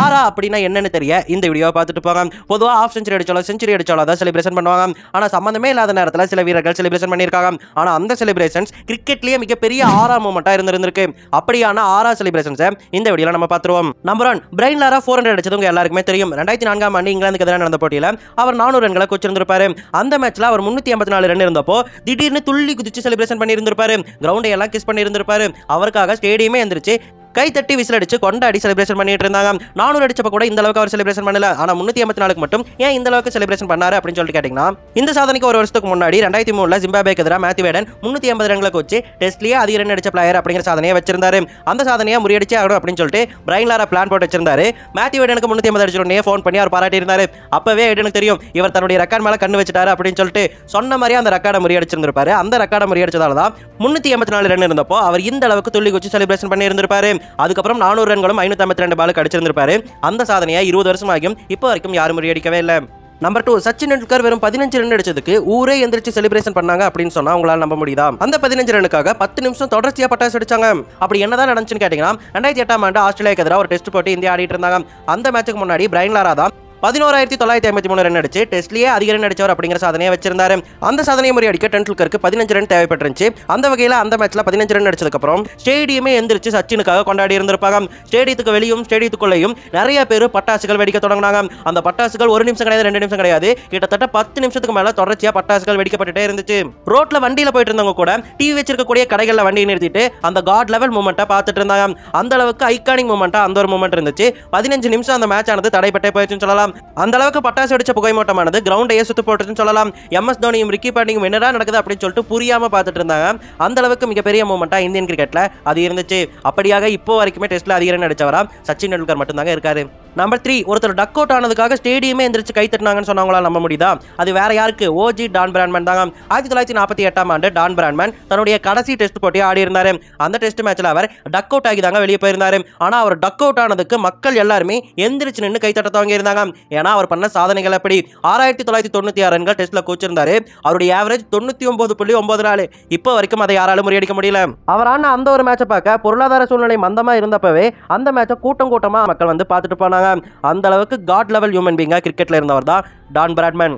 ஆரா அப்படின்னா என்னன்னு தெரிய இந்த வீடியோ பார்த்துட்டு போங்க. பொதுவா ஆஃப் செஞ்சுரி அடிச்சாலும் தான் செலிப்ரேஷன் பண்ணுவாங்க. ஆனா சம்பந்தமே இல்லாத நேரத்தில் சில வீரர்கள் செலிப்ரேஷன் பண்ணியிருக்காங்க. ஆனா அந்த செலிப்ரேஷன்ஸ் கிரிக்கெட்லயே மிகப்பெரிய ஆரா மூமெண்டா இருந்திருக்கு. அப்படியான ஆரா செலிப்ரேஷன்ஸை இந்த வீடியோல நம்ம பார்த்துருவோம். நம்பர் 1, பிரைன் லாரா 400 அடிச்சது எல்லாருக்குமே தெரியும். 2004 ஆண்டு இங்கிலாந்துக்கு எதிராக நடந்த போட்டியில் அவர் 400 ரன்களை குச்சிருந்திருப்பாரு. அந்த மேட்ச்ல அவர் 384 ரன் இருந்தப்போ திடீர்னு துள்ளி குதிச்சு செலிப்ரேஷன் பண்ணி இருந்திருப்பாரு. கிரவுண்டை எல்லாம் கிஸ் பண்ணி இருந்திருப்பாரு. அவருக்காக ஸ்டேடியமே எந்திரிச்சு கை தட்டி விசில் அடிச்சு கொண்டாடி செலிப்ரேஷன் பண்ணிட்டு இருந்தாங்க. 400 அடிச்சப்ப கூட இந்த அளவுக்கு அவர் செலிப்ரேஷன் பண்ணல. ஆனா 384க்கு மட்டும் ஏன் இந்த அளவுக்கு செலிப்ரேஷன் பண்ணாரு அப்படின்னு சொல்லிட்டு கேட்டீங்கன்னா, இந்த சாதனைக்கு ஒரு வருஷத்துக்கு முன்னாடி 2003ல ஜிம்பாப்வேக்கு எதிராக மேத்யூ வேடன் 380 ரன்களை வச்சு டெஸ்ட்லயே அதிக ரன் அடிச்ச பிளேயர் அப்படிங்கிற சாதனையை வச்சிருந்தாரு. அந்த சாதனையை முறியடிச்சே ஆகணும் அப்படின்னு சொல்லிட்டு பிரைன் லாரா பிளான் போட்டு வச்சிருந்தாரு. மேத்யூ வேடனுக்கு 380 அடிச்சோடனே ஃபோன் பண்ணி அவர் பாராட்டி இருந்தாரு. அப்பவே எனக்கு தெரியும் இவர் தன்னுடைய ரெக்கார்ட் மேல கண்ணு வச்சுட்டாரு அப்படின்னு சொல்லிட்டு சொன்ன மாதிரியே அந்த ரெக்கார்டை முறியடிச்சிருந்திருப்பாரு. அந்த ரெக்கார்டை முறியடிச்சதால தான் 384 ரன் இருந்தப்போ அவர் இந்த அளவுக்கு துள்ளி குச்சி செலிப்ரேஷன் பண்ணி இருந்திருப்பாரு. அதுக்கப்புறம் 400 ரன்களும் 552 பாலுக்கு அடிச்சிருந்திருப்பாரு. அந்த சாதனையை 20 வருஷம் ஆகியும் இப்போ வரைக்கும் யாரும் முறியடிக்கவே இல்லை. நம்பர் 2, சச்சின் டெண்டுல்கர் வெறும் 15 ரன் அடிச்சதுக்கு ஊரே எந்திரிச்சு செலிப்ரேஷன் பண்ணாங்க அப்படின்னு சொன்னா உங்களால நம்ப முடியுதா? அந்த 15 ரன்னுக்காக 10 நிமிஷம் தொடர்ச்சியா பட்டாசு அடிச்சாங்க. அப்படி என்னதான் நடந்துச்சுன்னு கேட்டீங்கன்னா, 2008 ஆண்டு ஆஸ்திரேலியாவுக்கு எதிராக ஒரு டெஸ்ட் போட்டி இந்தியா ஆடிட்டு இருந்தாங்க. அந்த மேட்சுக்கு முன்னாடி பிரைன் லாரா தான் 11,953 ரன் அடிச்சு டெஸ்ட்லயே அதிக ரன் அடிச்சவர் அப்படிங்கிற சாதனையை வச்சிருந்தாரு. அந்த சாதனையை முறியடிக்க டெண்டுல்கருக்கு 15 ரன் தேவைப்பட்டுருச்சு. அந்த வகையில் அந்த மேட்ச்ல 15 ரன் அடிச்சதுக்கு அப்புறம் ஸ்டேடியமே எந்திரிச்சு சச்சினுக்காக கொண்டாடி இருந்திருப்பாங்க. ஸ்டேடியத்துக்கு வெளியும் ஸ்டேடியத்துக்குள்ளேயும் நிறைய பேர் பட்டாசுகள் வெடிக்க தொடங்கினாங்க. அந்த பட்டாசுகள் 1 நிமிஷம் கிடையாது, 2 நிமிஷம் கிடையாது, கிட்டத்தட்ட 10 நிமிஷத்துக்கு மேல தொடர்ச்சியா பட்டாசுகள் வெடிக்கப்பட்டுட்டே இருந்துச்சு. ரோட்ல வண்டியில போயிட்டு இருந்தவங்க கூட டிவி வச்சிருக்கக்கூடிய கடைகள்ல வண்டியை நிறுத்திட்டு அந்த காட் லெவல் மூமெண்ட்டை பார்த்துட்டு இருந்தாங்க. அந்த அளவுக்கு ஐகானிக் மூமெண்டா அந்த ஒரு மூமெண்ட் இருந்துச்சு. 15 நிமிஷம் அந்த மேட்ச் ஆனது தடைப்பட்டே போயிடுச்சுன்னு சொல்லலாம். அந்த அளவுக்கு பட்டாசு வெடிச்ச புகைமூட்டமானது கிரவுண்டையே சுத்து போட்டுன்னு சொல்லலாம். எம்எஸ் தோனியும் ரிக்கி பாண்டிங்கும் என்னடா நடக்குது அப்படின்னு சொல்லிட்டு புரியாம பார்த்துட்டு இருந்தாங்க. அந்த அளவுக்கு மிகப்பெரிய மூமெண்டா இந்தியன் கிரிக்கெட்ல அது இருந்துச்சு. அப்படியாக இப்போ வரைக்குமே டெஸ்ட்ல அதிக ரன் அடிச்சவரா சச்சின் டெண்டுல்கர் மட்டும்தாங்க இருக்காரு. நம்பர் 3, ஒருத்தர் டக் அவுட் ஆனதுக்காக ஸ்டேடியமே எந்திரிச்சு கை தட்டினாங்கன்னு சொன்னவங்களால நம்ப முடியுதா? அது வேற யாருக்கு? ஓஜி டான் பிராட்மேன் தாங்க. 1948 ஆண்டு டான் பிராட்மேன் தன்னுடைய கடைசி டெஸ்ட் போட்டியை ஆடி இருந்தாரு. அந்த டெஸ்ட் மேட்ச்ல அவர் டக் அவுட் ஆகி தாங்க வெளியே போயிருந்தாரு. ஆனா அவர் டக் அவுட் ஆனதுக்கு மக்கள் எல்லாருமே எந்திரிச்சு நின்று கை தட்ட துவங்கி இருந்தாங்க. ஏன்னா அவர் பண்ண சாதனைகள் எப்படி 6996 ரன்கள் டெஸ்ட்ல கோச்சிருந்தாரு. அவருடைய ஆவரேஜ் 99.94. இப்போ வரைக்கும் அதை யாராலும் முறியடிக்க முடியல. அவர் ஆன அந்த ஒரு மேட்சை பார்க்க பொருளாதார சூழ்நிலை மந்தமா இருந்தப்பவே அந்த மேட்சை கூட்டமா மக்கள் வந்து பார்த்துட்டு போனாங்க. அந்த அளவுக்கு காட் லெவல் ஹியூமன் பீயிங்கா கிரிக்கெட்ல இருந்தவர் தான் டான் பிராட்மேன்.